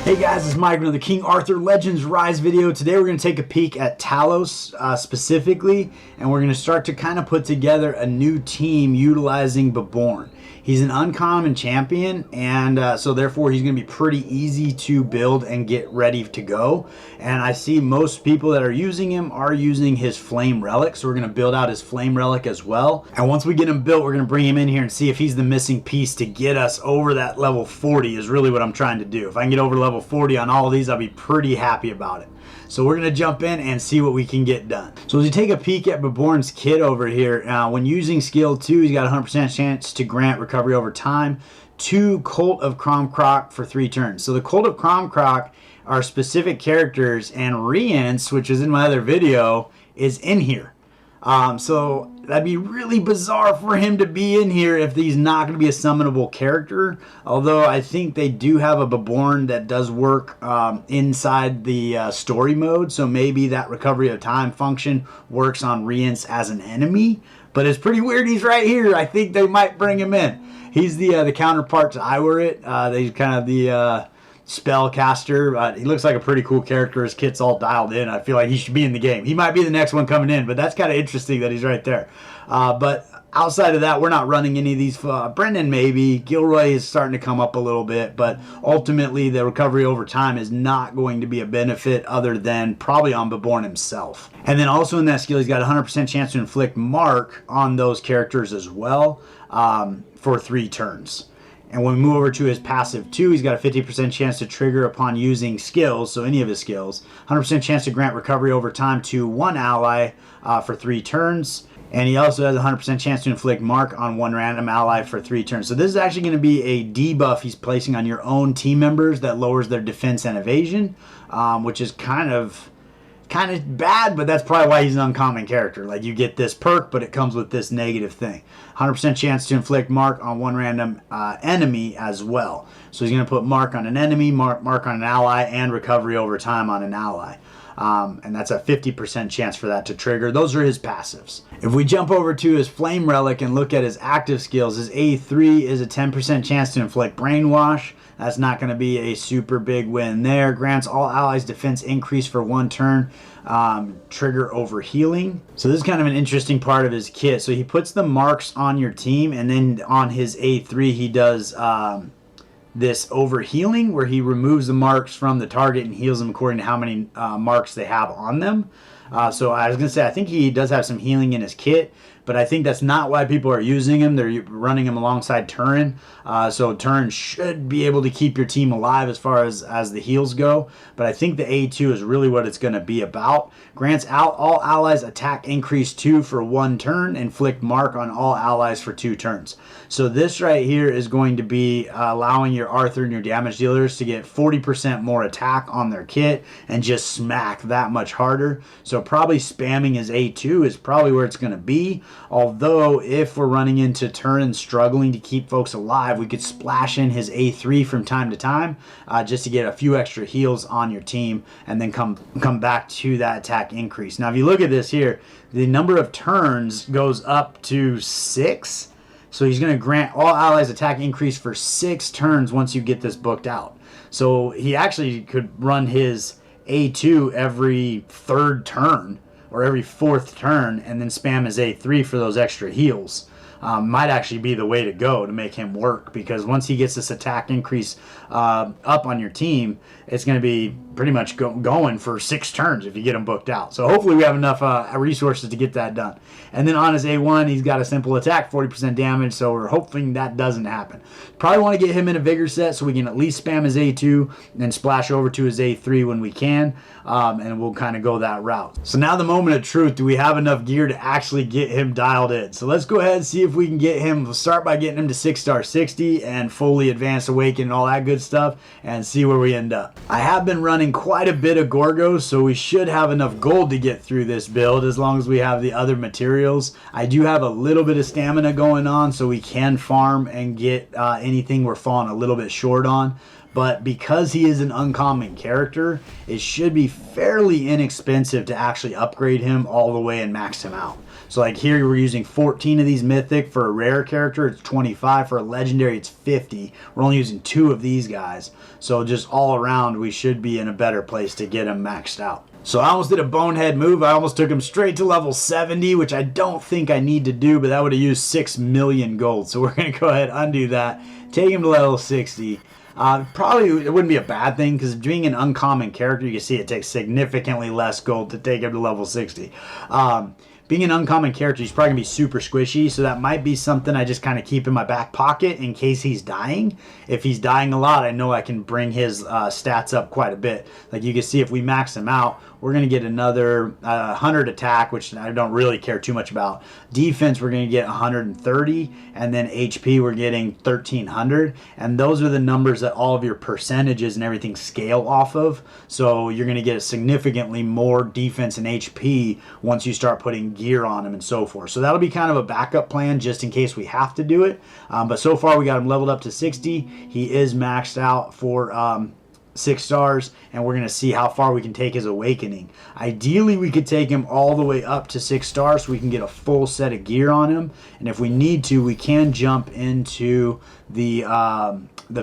Hey guys, it's Mike with the King Arthur Legends Rise video. Today we're going to take a peek at Talos specifically, and we're going to start to kind of put together a new team utilizing Beborne. He's an uncommon champion, and so therefore he's going to be pretty easy to build and get ready to go. And I see most people that are using him are using his Flame Relic, so we're going to build out his Flame Relic as well. And once we get him built, we're going to bring him in here and see if he's the missing piece to get us over that level 40 is really what I'm trying to do. If I can get over level 40 on all of these, I'll be pretty happy about it. So we're going to jump in and see what we can get done. So as you take a peek at Beborne's kit over here, when using skill 2, he's got a 100% chance to grant recovery over time, 2 Cult of Cromcroc for 3 turns. So the Cult of Cromcroc are specific characters, and Rience, which is in my other video, is in here. So that'd be really bizarre for him to be in here if he's not going to be a summonable character. Although I think they do have a Beborne that does work inside the story mode. So maybe that recovery of time function works on Rience as an enemy. But it's pretty weird he's right here. I think they might bring him in. He's the counterpart to Iwerit. He's kind of the spellcaster. He looks like a pretty cool character. His kit's all dialed in. I feel like he should be in the game. He might be the next one coming in, but that's kind of interesting that he's right there. But outside of that, we're not running any of these. Brendan maybe. Gilroy is starting to come up a little bit, but ultimately the recovery over time is not going to be a benefit other than probably on Beborne himself. And then also in that skill, he's got a 100% chance to inflict mark on those characters as well for 3 turns. And when we move over to his passive 2, he's got a 50% chance to trigger upon using skills, so any of his skills. 100% chance to grant recovery over time to 1 ally for 3 turns. And he also has a 100% chance to inflict mark on 1 random ally for 3 turns. So this is actually going to be a debuff he's placing on your own team members that lowers their defense and evasion, which is kind of bad, but that's probably why he's an uncommon character. Like, you get this perk, but it comes with this negative thing. 100% chance to inflict mark on 1 random enemy as well. So he's going to put mark on an enemy, mark on an ally, and recovery over time on an ally. And that's a 50% chance for that to trigger. Those are his passives. If we jump over to his Flame Relic and look at his active skills, his A3 is a 10% chance to inflict Brainwash. That's not going to be a super big win there. Grants all allies defense increase for 1 turn. Trigger over healing. So this is kind of an interesting part of his kit. So he puts the marks on your team, and then on his A3 he does this over healing, where he removes the marks from the target and heals them according to how many marks they have on them. So I was going to say, I think he does have some healing in his kit, but I think that's not why people are using him. They're running him alongside Turin. So Turin should be able to keep your team alive as far as the heals go. But I think the A2 is really what it's going to be about. Grants out all allies attack increase 2 for 1 turn. Inflict mark on all allies for 2 turns. So this right here is going to be allowing your Arthur and your damage dealers to get 40% more attack on their kit and just smack that much harder. So probably spamming his A2 is probably where it's going to be. Although if we're running into Turin struggling to keep folks alive, we could splash in his A3 from time to time just to get a few extra heals on your team, and then come back to that attack increase. Now if you look at this here, the number of turns goes up to 6. So he's going to grant all allies attack increase for 6 turns once you get this booked out. So he actually could run his A2 every 3rd turn or every 4th turn, and then spam his A3 for those extra heals. Might actually be the way to go to make him work, because once he gets this attack increase up on your team, it's going to be pretty much going for 6 turns if you get him booked out. So hopefully we have enough resources to get that done. And then on his A1, he's got a simple attack, 40% damage, so we're hoping that doesn't happen. Probably want to get him in a vigor set so we can at least spam his A2 and splash over to his A3 when we can, and we'll kind of go that route. So now the moment of truth, do we have enough gear to actually get him dialed in? So let's go ahead and see if we can get him. We'll start by getting him to 6-star 60 and fully advanced awaken and all that good stuff, and see where we end up. I have been running quite a bit of Gorgos, so we should have enough gold to get through this build as long as we have the other materials. I do have a little bit of stamina going on, so we can farm and get anything we're falling a little bit short on. But because he is an uncommon character, it should be fairly inexpensive to actually upgrade him all the way and max him out. So like here we're using 14 of these mythic. For a rare character it's 25, for a legendary it's 50. We're only using 2 of these guys, so just all around we should be in a better place to get him maxed out. So I almost did a bonehead move. I almost took him straight to level 70, which I don't think I need to do, but that would have used 6 million gold. So we're going to go ahead and undo that, take him to level 60. Probably it wouldn't be a bad thing, because being an uncommon character, you can see it takes significantly less gold to take him to level 60. Being an uncommon character, he's probably going to be super squishy, so that might be something I just kind of keep in my back pocket in case he's dying. If he's dying a lot, I know I can bring his stats up quite a bit. Like you can see, if we max him out, we're going to get another 100 attack, which I don't really care too much about. Defense, we're going to get 130, and then HP, we're getting 1300. And those are the numbers that all of your percentages and everything scale off of. So you're going to get significantly more defense and HP once you start putting gear on him and so forth. So that'll be kind of a backup plan just in case we have to do it. But so far we got him leveled up to 60. He is maxed out for 6 stars, and we're going to see how far we can take his awakening. Ideally, we could take him all the way up to 6 stars so we can get a full set of gear on him. And if we need to, we can jump into the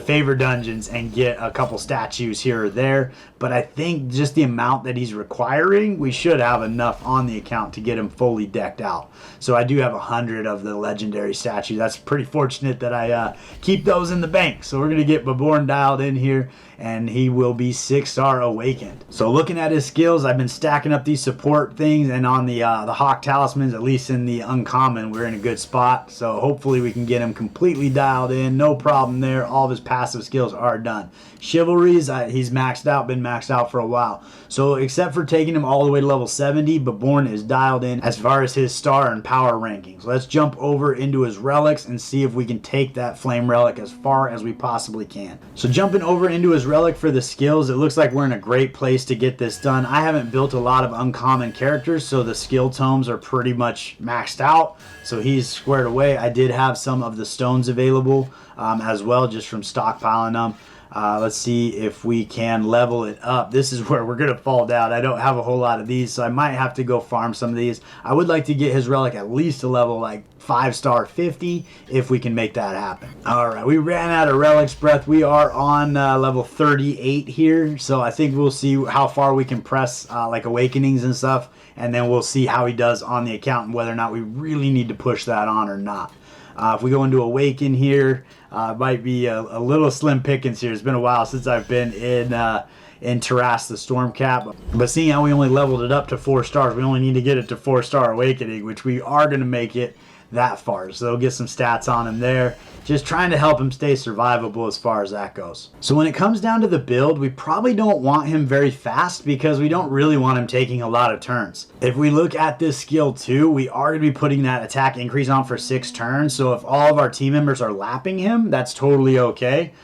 favor dungeons and get a couple statues here or there. But I think just the amount that he's requiring, we should have enough on the account to get him fully decked out. So I do have 100 of the legendary statues. That's pretty fortunate that I keep those in the bank. So we're going to get Beborne dialed in here, and he will be 6-star awakened. So looking at his skills, I've been stacking up these support things, and on the Hawk talismans, at least in the uncommon, we're in a good spot. So hopefully we can get him completely dialed in. No problem there. All of his passive skills are done. Chivalries, he's maxed out, been maxed out for a while. So except for taking him all the way to level 70, Beborne is dialed in as far as his star and power rankings. Let's jump over into his relics and see if we can take that flame relic as far as we possibly can. So jumping over into his relic for the skills, it looks like we're in a great place to get this done. I haven't built a lot of uncommon characters, so the skill tomes are pretty much maxed out. So he's squared away. I did have some of the stones available as well, just from stockpiling them. Let's see if we can level it up. This is where we're going to fall down. I don't have a whole lot of these, so I might have to go farm some of these. I would like to get his relic at least to level like 5-star 50 if we can make that happen. Alright, we ran out of relics breath. We are on level 38 here, so I think we'll see how far we can press like awakenings and stuff, and then we'll see how he does on the account and whether or not we really need to push that on or not. If we go into awaken here, might be a little slim pickings here. It's been a while since I've been in Taras the Stormcap, but seeing how we only leveled it up to 4 stars, we only need to get it to 4-star awakening, which we are going to make it that far. So they'll get some stats on him there. Just trying to help him stay survivable as far as that goes. So when it comes down to the build, we probably don't want him very fast because we don't really want him taking a lot of turns. If we look at this skill too, we are going to be putting that attack increase on for 6 turns. So if all of our team members are lapping him, that's totally okay.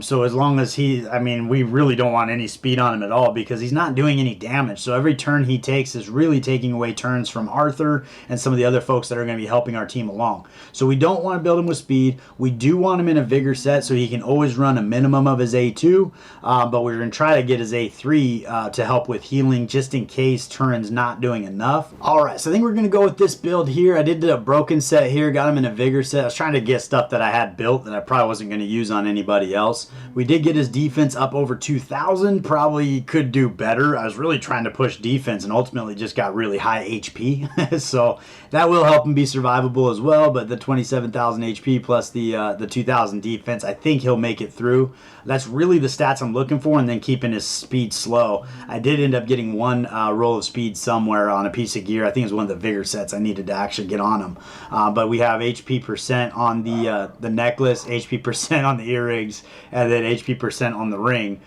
So as long as we really don't want any speed on him at all because he's not doing any damage. So every turn he takes is really taking away turns from Arthur and some of the other folks that are going to be helping our team along. So we don't want to build him with speed. We do want him in a vigor set so he can always run a minimum of his A2, but we're going to try to get his A3 to help with healing just in case Turin's not doing enough. Alright, so I think we're going to go with this build here. I did a broken set here, got him in a vigor set. I was trying to get stuff that I had built that I probably wasn't going to use on anybody else. We did get his defense up over 2,000. Probably could do better. I was really trying to push defense and ultimately just got really high HP. So that will help him be survivable as well. But the 27,000 HP plus the 2,000 defense, I think he'll make it through. That's really the stats I'm looking for, and then keeping his speed slow. I did end up getting one roll of speed somewhere on a piece of gear. I think it was one of the vigor sets I needed to actually get on him. But we have HP percent on the necklace, HP percent on the earrings, and then HP percent on the ring,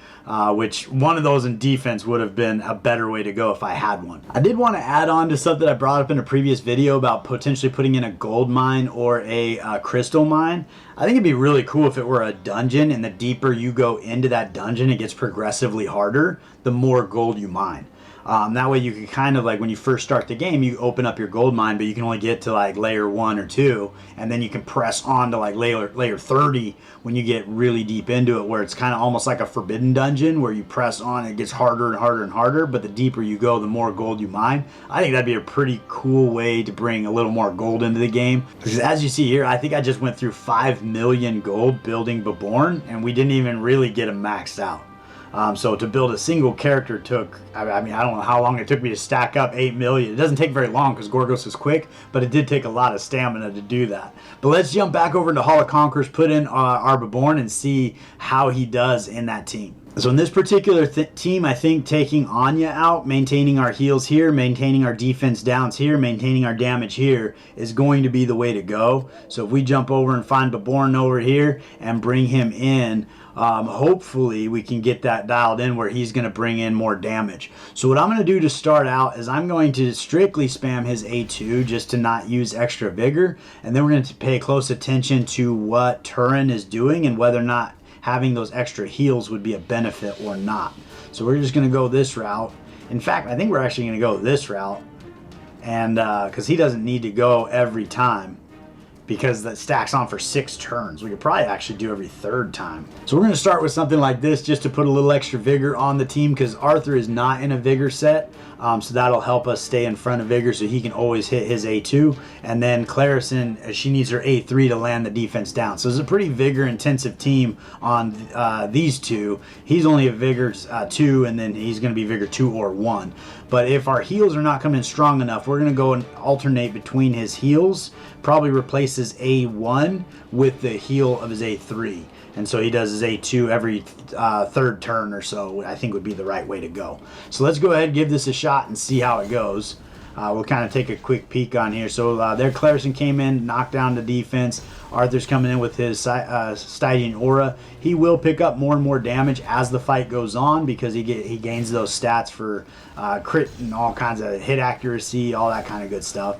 which one of those in defense would have been a better way to go if I had one. I did want to add on to something I brought up in a previous video about potentially putting in a gold mine or a crystal mine. I think it'd be really cool if it were a dungeon, and the deeper you go into that dungeon, it gets progressively harder the more gold you mine. That way you can kind of, like, when you first start the game, you open up your gold mine, but you can only get to like layer 1 or 2, and then you can press on to like layer 30 when you get really deep into it, where it's kind of almost like a forbidden dungeon where you press on, it gets harder and harder and harder, but the deeper you go, the more gold you mine. I think that'd be a pretty cool way to bring a little more gold into the game, because as you see here, I think I just went through 5 million gold building Beborne, and we didn't even really get him maxed out. So to build a single character took, I mean, I don't know how long it took me to stack up 8 million. It doesn't take very long because Gorgos is quick, but it did take a lot of stamina to do that. But let's jump back over into Hall of Conquerors, put in our Beborne, and see how he does in that team. So in this particular team, I think taking Anya out, maintaining our heals here, maintaining our defense downs here, maintaining our damage here is going to be the way to go. So if we jump over and find Beborne over here and bring him in, hopefully we can get that dialed in where he's going to bring in more damage. So what I'm going to do to start out is I'm going to strictly spam his A2 just to not use extra vigor, and then we're going to pay close attention to what Turin is doing and whether or not having those extra heals would be a benefit or not. So we're just going to go this route. In fact, I think we're actually going to go this route, and because he doesn't need to go every time, because that stacks on for 6 turns. We could probably actually do every 3rd time. So we're going to start with something like this just to put a little extra vigor on the team, because Arthur is not in a vigor set. So that'll help us stay in front of vigor so he can always hit his A2. And then Clarison, she needs her A3 to land the defense down. So it's a pretty vigor intensive team on these two. He's only a vigor 2, and then he's going to be vigor 2 or 1. But if our heals are not coming strong enough, we're going to go and alternate between his heals, probably replace his A1 with the heal of his A3. And so he does his A2 every 3rd turn or so, I think would be the right way to go. So let's go ahead and give this a shot and see how it goes. We'll kind of take a quick peek on here. So there Clarison came in, knocked down the defense. Arthur's coming in with his Stygian Aura. He will pick up more and more damage as the fight goes on, because he gains those stats for crit and all kinds of hit accuracy, all that kind of good stuff.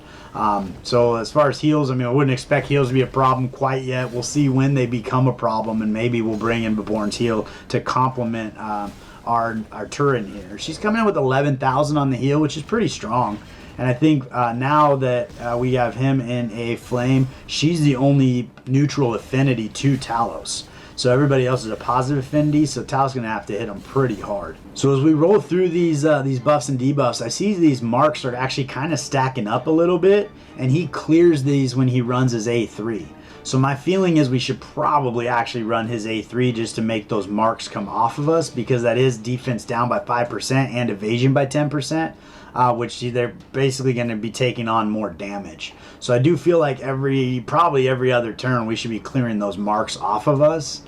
So as far as heals, I mean, I wouldn't expect heals to be a problem quite yet. We'll see when they become a problem, and maybe we'll bring in Beborne's heal to complement our Turin here. She's coming in with 11,000 on the heal, which is pretty strong. And I think now that we have him in a flame, she's the only neutral affinity to Talos. So everybody else is a positive affinity, so Talos is going to have to hit him pretty hard. So as we roll through these buffs and debuffs, I see these marks are actually kind of stacking up a little bit, and he clears these when he runs his A3. So my feeling is we should probably actually run his A3 just to make those marks come off of us, because that is defense down by 5% and evasion by 10%. Which they're basically going to be taking on more damage. So I do feel like probably every other turn we should be clearing those marks off of us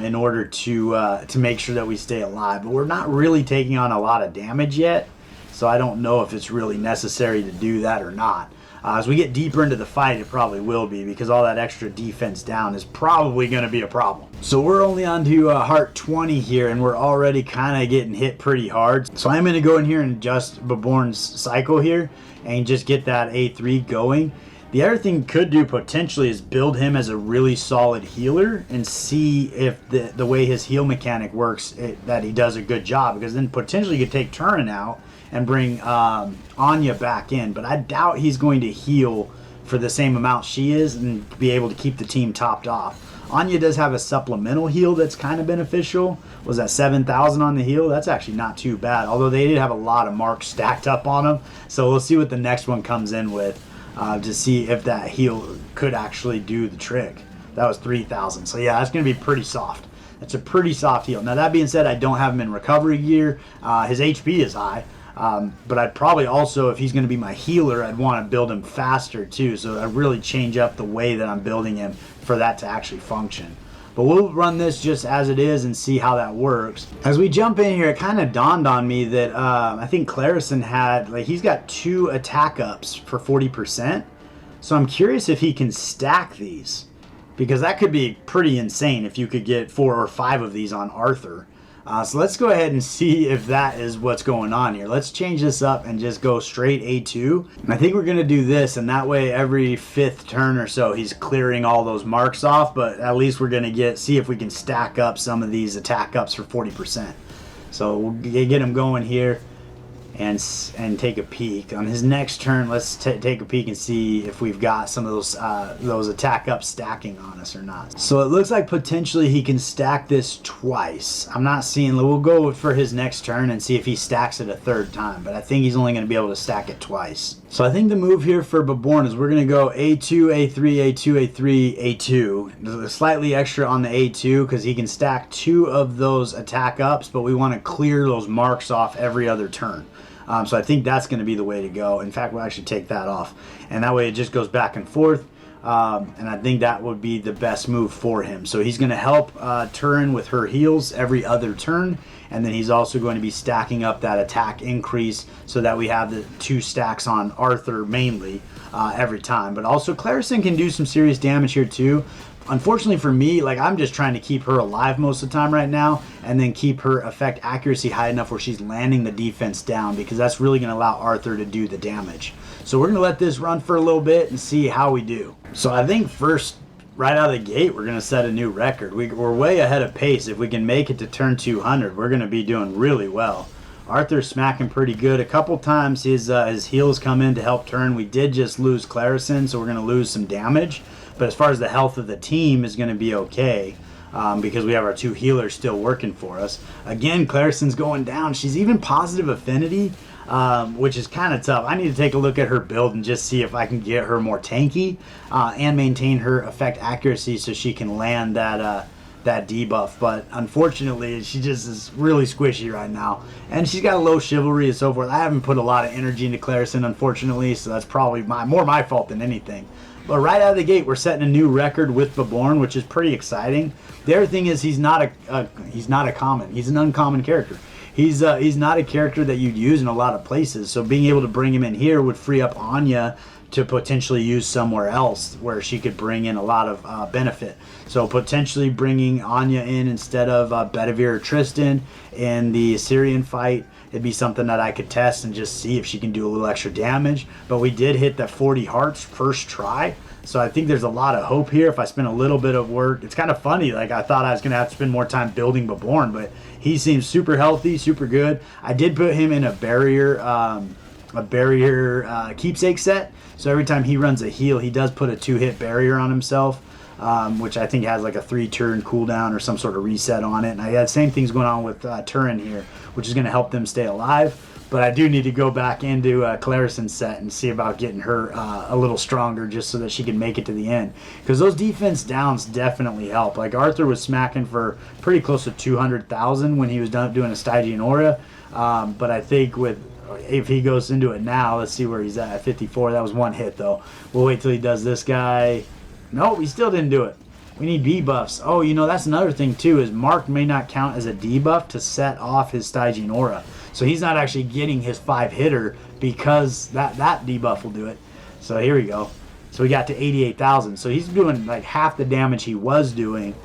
in order to make sure that we stay alive. But we're not really taking on a lot of damage yet, so I don't know if it's really necessary to do that or not. As we get deeper into the fight, it probably will be, because all that extra defense down is probably going to be a problem. So we're only on to heart 20 here, and we're already kind of getting hit pretty hard. So I'm going to go in here and adjust Beborne's cycle here and just get that A3 going. The other thing could do potentially is build him as a really solid healer and see if the way his heal mechanic works, that he does a good job, because then potentially you could take Turin out and bring Anya back in, but I doubt he's going to heal for the same amount she is and be able to keep the team topped off. Anya does have a supplemental heal that's kind of beneficial. Was that 7,000 on the heal? That's actually not too bad, although they did have a lot of marks stacked up on them. So we'll see what the next one comes in with to see if that heal could actually do the trick. That was 3,000. So yeah, that's going to be pretty soft. That's a pretty soft heal. Now that being said, I don't have him in recovery gear. His HP is high. But I'd probably also, if he's going to be my healer, I'd want to build him faster too. So I'd really change up the way that I'm building him for that to actually function. But we'll run this just as it is and see how that works. As we jump in here, it kind of dawned on me that I think Clarison had, he's got 2 attack ups for 40%. So I'm curious if he can stack these, because that could be pretty insane if you could get 4 or 5 of these on Arthur. So let's go ahead and see if that is what's going on here. Let's change this up and just go straight A2. And I think we're going to do this, and that way every 5th turn or so he's clearing all those marks off, but at least we're going to see if we can stack up some of these attack ups for 40%. So we'll get him going here. and take a peek. On his next turn, let's take a peek and see if we've got some of those attack up stacking on us or not. So it looks like potentially he can stack this twice. I'm not seeing, we'll go for his next turn and see if he stacks it a third time, but I think he's only going to be able to stack it twice. So I think the move here for Beborne is we're going to go A2, A3, A2, A3, A2. Slightly extra on the A2 because he can stack 2 of those attack ups, but we want to clear those marks off every other turn. So I think that's going to be the way to go. In fact, we'll actually take that off. And that way it just goes back and forth. And I think that would be the best move for him. So he's going to help Turin with her heals every other turn. And then he's also going to be stacking up that attack increase so that we have the 2 stacks on Arthur mainly every time. But also Clarison can do some serious damage here too. Unfortunately for me, like, I'm just trying to keep her alive most of the time right now and then keep her effect accuracy high enough where she's landing the defense down, because that's really going to allow Arthur to do the damage. So we're going to let this run for a little bit and see how we do. So I think first, right out of the gate, we're going to set a new record. We're way ahead of pace. If we can make it to turn 200, we're going to be doing really well. Arthur's smacking pretty good. A couple times his heals come in to help turn. We did just lose Clarison, so we're going to lose some damage. But as far as the health of the team is going to be okay, because we have our 2 healers still working for us. Again, Clarison's going down. She's even positive affinity, which is kind of tough. I need to take a look at her build and just see if I can get her more tanky and maintain her effect accuracy so she can land that debuff. But unfortunately, she just is really squishy right now. And she's got a low chivalry and so forth. I haven't put a lot of energy into Clarison, unfortunately, so that's probably more my fault than anything. But right out of the gate, we're setting a new record with Beborne, which is pretty exciting. The other thing is he's not a common. He's an uncommon character. He's not a character that you'd use in a lot of places. So being able to bring him in here would free up Anya to potentially use somewhere else where she could bring in a lot of benefit. So potentially bringing Anya in instead of Bedivere or Tristan in the Assyrian fight, it'd be something that I could test and just see if she can do a little extra damage. But we did hit the 40 hearts first try, so I think there's a lot of hope here if I spend a little bit of work. It's kind of funny, like I thought I was going to have to spend more time building Beborne, but he seems super healthy, super good. I did put him in a barrier keepsake set, so every time he runs a heal, he does put a 2-hit barrier on himself. Which I think has like a 3-turn cooldown or some sort of reset on it. And I had the same things going on with Turin here, which is going to help them stay alive. But I do need to go back into Clarison's set and see about getting her a little stronger just so that she can make it to the end. Because those defense downs definitely help. Like Arthur was smacking for pretty close to 200,000 when he was done doing a Stygian Aura. But I think if he goes into it now, let's see where he's at 54. That was 1 hit though. We'll wait till he does this guy. No, we still didn't do it. We need debuffs. Oh, you know, that's another thing too, is Mark may not count as a debuff to set off his Stygian Aura. So he's not actually getting his 5-hitter because that debuff will do it. So here we go. So we got to 88,000. So he's doing like half the damage he was doing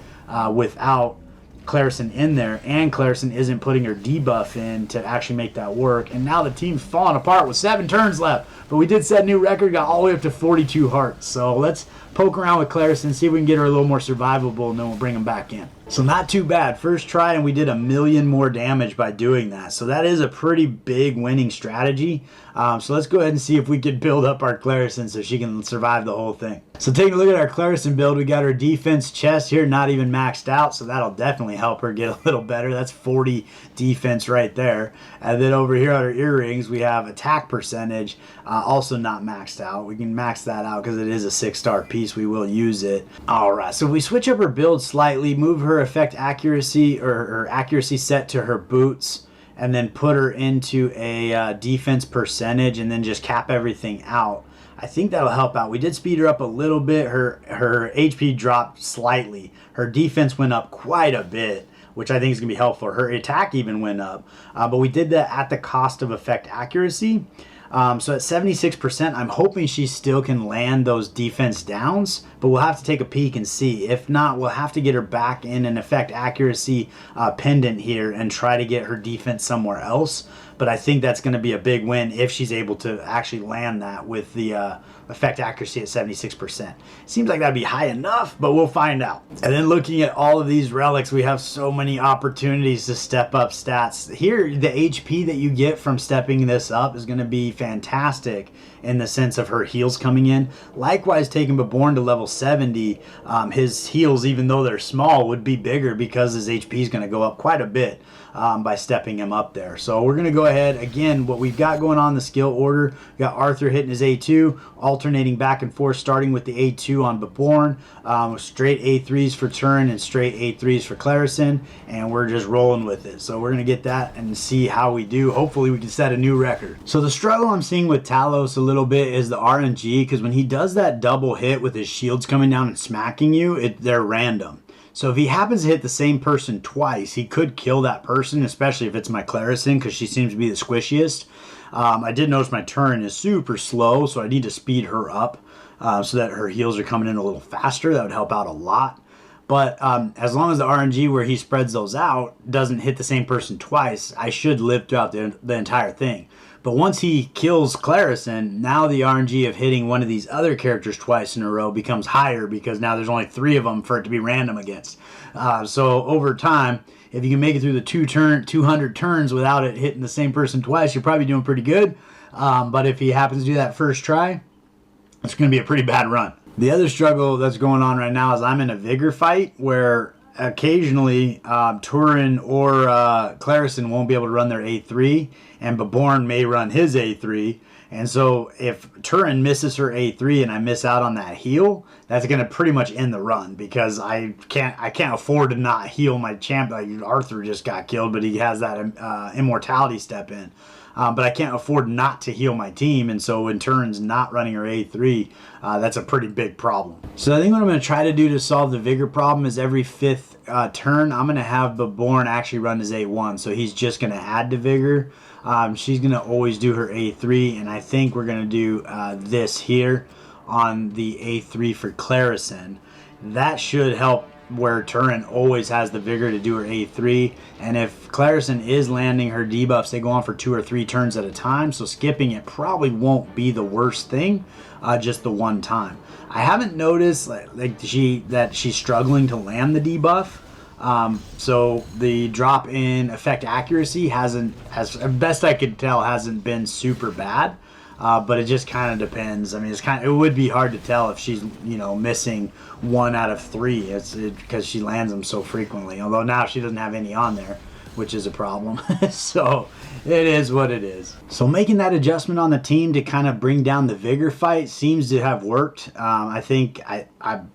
without Clarison in there, and Clarison isn't putting her debuff in to actually make that work. And now the team's falling apart with 7 turns left. But we did set a new record, got all the way up to 42 hearts. So let's poke around with Clarison, see if we can get her a little more survivable, and then we'll bring him back in. So not too bad. First try, and we did 1,000,000 more damage by doing that. So that is a pretty big winning strategy. So let's go ahead and see if we can build up our Clarison so she can survive the whole thing. So taking a look at our Clarison build, we got her defense chest here, not even maxed out. So that'll definitely help her get a little better. That's 40 defense right there. And then over here on our earrings, we have attack percentage, also not maxed out. We can max that out because it is a 6-star piece. We will use it. All right, so we switch up her build slightly, move her effect accuracy or her accuracy set to her boots, and then put her into a defense percentage and then just cap everything out. I think that'll help out. We did speed her up a little bit. Her HP dropped slightly. Her defense went up quite a bit, which I think is going to be helpful. Her attack even went up. But we did that at the cost of effect accuracy. So at 76%, I'm hoping she still can land those defense downs, but we'll have to take a peek and see. If not, we'll have to get her back in an effect accuracy pendant here and try to get her defense somewhere else. But I think that's going to be a big win if she's able to actually land that with the effect accuracy at 76%. Seems like that'd be high enough, but we'll find out. And then looking at all of these relics, we have so many opportunities to step up stats. Here, the HP that you get from stepping this up is going to be fantastic in the sense of her heals coming in. Likewise, taking Beborne to level 70, his heals, even though they're small, would be bigger because his HP is going to go up quite a bit by stepping him up there. So we're going to go ahead. Again, what we've got going on in the skill order, we got Arthur hitting his A2, alternating back and forth, starting with the A2 on Beborne, straight A3s for Turin and straight A3s for Clarison, and we're just rolling with it. So we're going to get that and see how we do. Hopefully we can set a new record. So the struggle I'm seeing with Talos a little bit is the RNG, because when he does that double hit with his shields coming down and smacking you, they're random. So if he happens to hit the same person twice, he could kill that person, especially if it's my Clarison, because she seems to be the squishiest. I did notice my turn is super slow, so I need to speed her up so that her heals are coming in a little faster. That would help out a lot. But as long as the RNG where he spreads those out doesn't hit the same person twice, I should live throughout the entire thing. But once he kills Clarison, now the RNG of hitting one of these other characters twice in a row becomes higher, because now there's only 3 of them for it to be random against. So over time, if you can make it through the 200 turns without it hitting the same person twice, you're probably doing pretty good. But if he happens to do that first try, it's going to be a pretty bad run. The other struggle that's going on right now is I'm in a vigor fight where occasionally Turin or Clarison won't be able to run their A3, and Beborne may run his A3. And so if Turin misses her A3 and I miss out on that heal, that's going to pretty much end the run, because I can't afford to not heal my champ. Like Arthur just got killed, but he has that immortality step in. But I can't afford not to heal my team, and so when Turin's not running her A3, that's a pretty big problem. So I think what I'm going to try to do to solve the vigor problem is every 5th turn, I'm going to have Beborne actually run his A1, so he's just going to add to vigor. She's going to always do her A3, and I think we're going to do this here on the A3 for Clarison. That should help where Turin always has the vigor to do her A3, and if Clarison is landing her debuffs, they go on for 2 or 3 turns at a time, so skipping it probably won't be the worst thing, just the one time. I haven't noticed that she's struggling to land the debuff, so the drop in effect accuracy as best I could tell, hasn't been super bad. But it just kind of depends. I mean, it would be hard to tell if she's, missing 1 out of 3. It's because she lands them so frequently. Although now she doesn't have any on there, which is a problem. So it is what it is. So making that adjustment on the team to kind of bring down the vigor fight seems to have worked. I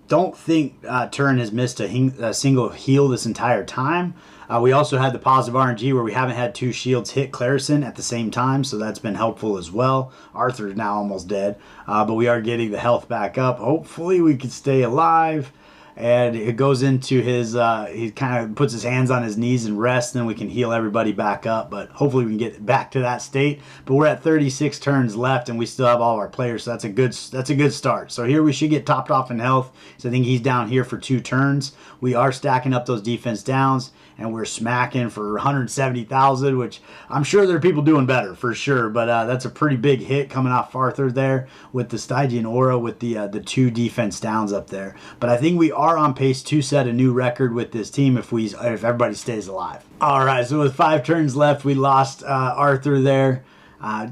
don't think Turin has missed a single heal this entire time. We also had the positive RNG where we haven't had 2 shields hit Clarison at the same time, so that's been helpful as well. Arthur's now almost dead, but we are getting the health back up. Hopefully we can stay alive. And it goes into his, he kind of puts his hands on his knees and rests, and then we can heal everybody back up. But hopefully we can get back to that state. But we're at 36 turns left, and we still have all of our players, so that's a good start. So here we should get topped off in health. So I think he's down here for 2 turns. We are stacking up those defense downs, and we're smacking for 170,000, which I'm sure there are people doing better for sure. But that's a pretty big hit coming off Arthur there with the Stygian Aura with the 2 defense downs up there. But I think we are on pace to set a new record with this team if everybody stays alive. All right, so with 5 turns left, we lost Arthur there.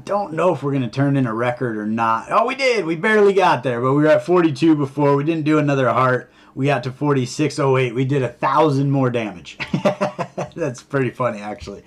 Don't know if we're going to turn in a record or not. Oh, we did. We barely got there, but we were at 42 before. We didn't do another heart. We got to 4608. We did 1,000 more damage. That's pretty funny, actually.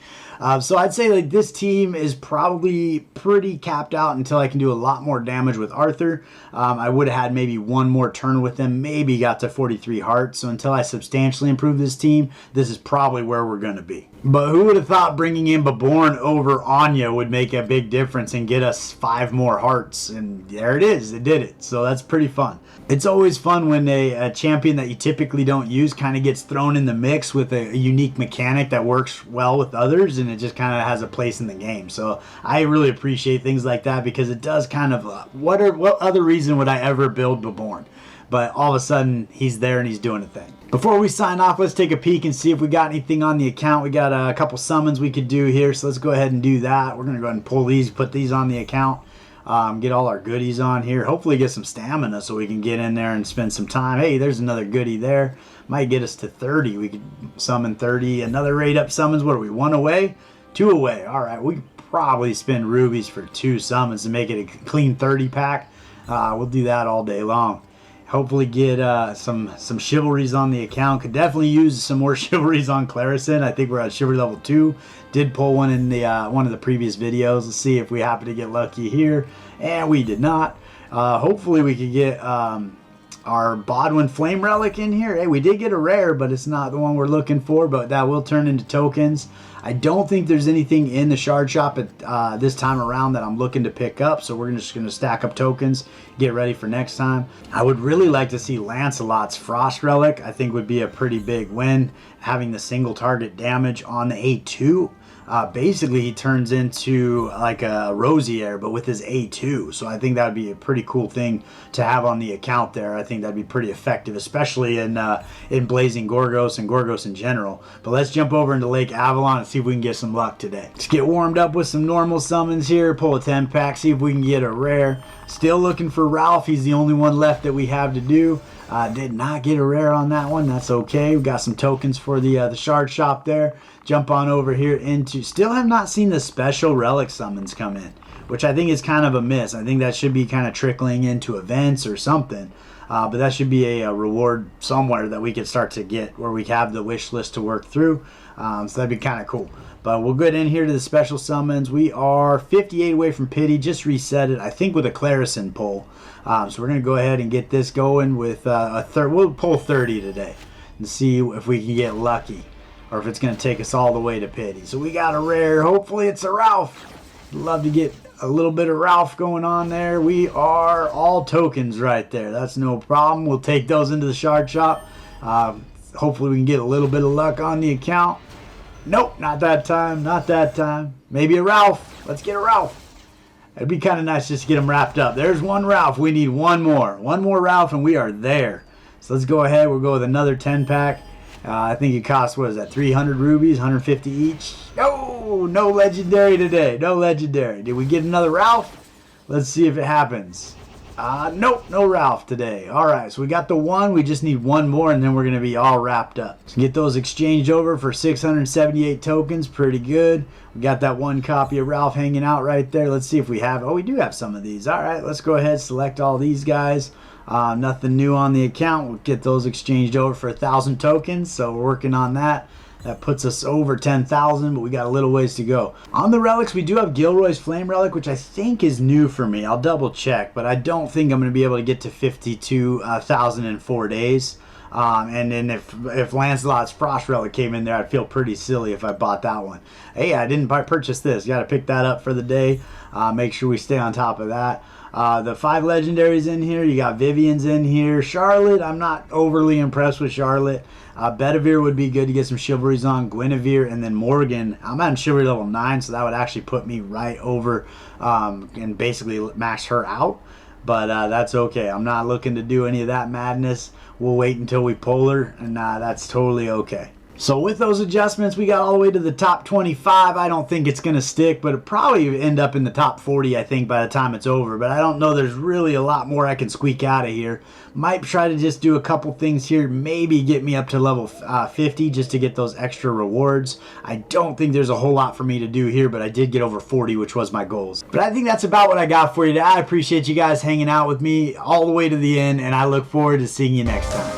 So I'd say this team is probably pretty capped out until I can do a lot more damage with Arthur. I would have had maybe 1 more turn with him, maybe got to 43 hearts. So until I substantially improve this team, this is probably where we're going to be. But who would have thought bringing in Beborne over Anya would make a big difference and get us 5 more hearts? And there it is. It did it. So that's pretty fun. It's always fun when a champion that you typically don't use kind of gets thrown in the mix with a unique mechanic that works well with others, and and it just kind of has a place in the game. So I really appreciate things like that, because it does kind of, what other reason would I ever build Beborne? But all of a sudden, he's there and he's doing a thing. Before we sign off, let's take a peek and see if we got anything on the account. We got a couple summons we could do here, so let's go ahead and do that. We're going to go ahead and pull these, put these on the account, get all our goodies on here. Hopefully get some stamina so we can get in there and spend some time. Hey, there's another goodie there. Might get us to 30. We could summon 30. Another raid up summons. What are we, 1 away? 2 away. All right, we could probably spend rubies for 2 summons to make it a clean 30 pack. We'll do that all day long. Hopefully get some chivalries on the account. Could definitely use some more chivalries on Clarison. I think we're at chivalry level 2. Did pull one in the one of the previous videos. Let's see if we happen to get lucky here. And we did not. Hopefully we could get our Bodwin Flame Relic in here. Hey, we did get a rare, but it's not the one we're looking for. But that will turn into tokens. I don't think there's anything in the shard shop at this time around that I'm looking to pick up, so we're just going to stack up tokens, get ready for next time. I would really like to see Lancelot's Frost Relic. I think would be a pretty big win, having the single target damage on the A2. Basically, he turns into like a Rosier, but with his A2. So I think that would be a pretty cool thing to have on the account there. I think that'd be pretty effective, especially in Blazing Gorgos and Gorgos in general. But let's jump over into Lake Avalon and see if we can get some luck today. Let's get warmed up with some normal summons here. Pull a 10 pack, see if we can get a rare. Still looking for Ralph. He's the only one left that we have to do. Did not get a rare on that one. That's okay. We got some tokens for the shard shop there. Jump on over here into... Still have not seen the special relic summons come in, which I think is kind of a miss. I think that should be kind of trickling into events or something. But that should be a reward somewhere that we could start to get, where we have the wish list to work through. So that'd be kind of cool. But we'll get in here to the special summons. We are 58 away from Pity. Just reset it, I think, with a Clarison pull. So we're going to go ahead and get this going with a third. We'll pull 30 today and see if we can get lucky, or if it's going to take us all the way to Pity. So we got a rare. Hopefully it's a Ralph. Love to get a little bit of Ralph going on there. We are all tokens right there. That's no problem. We'll take those into the shard shop. Hopefully we can get a little bit of luck on the account. Nope, not that time. Not that time. Maybe a Ralph. Let's get a Ralph. It'd be kind of nice just to get them wrapped up. There's one Ralph. We need one more. One more Ralph and we are there. So let's go ahead. We'll go with another 10 pack. I think it costs, what is that, 300 rubies, 150 each. Oh, no legendary today. No legendary. Did we get another Ralph? Let's see if it happens. Nope, no Ralph today. All right, so we got the one. We just need one more, and then we're going to be all wrapped up. So get those exchanged over for 678 tokens. Pretty good. We got that one copy of Ralph hanging out right there. Let's see if we have... Oh, we do have some of these. All right, let's go ahead, select all these guys. Nothing new on the account. We'll get those exchanged over for 1,000 tokens, so we're working on that. That puts us over 10,000, but we got a little ways to go. On the relics, we do have Gilroy's Flame Relic, which I think is new for me. I'll double check, but I don't think I'm going to be able to get to 52,000 in 4 days. And then if Lancelot's Frost Relic came in there, I'd feel pretty silly if I bought that one. Hey, I didn't purchase this. Got to pick that up for the day. Make sure we stay on top of that. The 5 legendaries in here. You got Vivian's in here. Charlotte, I'm not overly impressed with Charlotte. Bedivere would be good to get some chivalries on. Guinevere, and then Morgan. I'm at chivalry level 9, so that would actually put me right over and basically max her out. But that's okay. I'm not looking to do any of that madness. We'll wait until we pull her, and that's totally okay. So with those adjustments, we got all the way to the top 25. I don't think it's going to stick, but it'll probably end up in the top 40, I think, by the time it's over. But I don't know. There's really a lot more I can squeak out of here. Might try to just do a couple things here. Maybe get me up to level 50 just to get those extra rewards. I don't think there's a whole lot for me to do here, but I did get over 40, which was my goals. But I think that's about what I got for you today. I appreciate you guys hanging out with me all the way to the end, and I look forward to seeing you next time.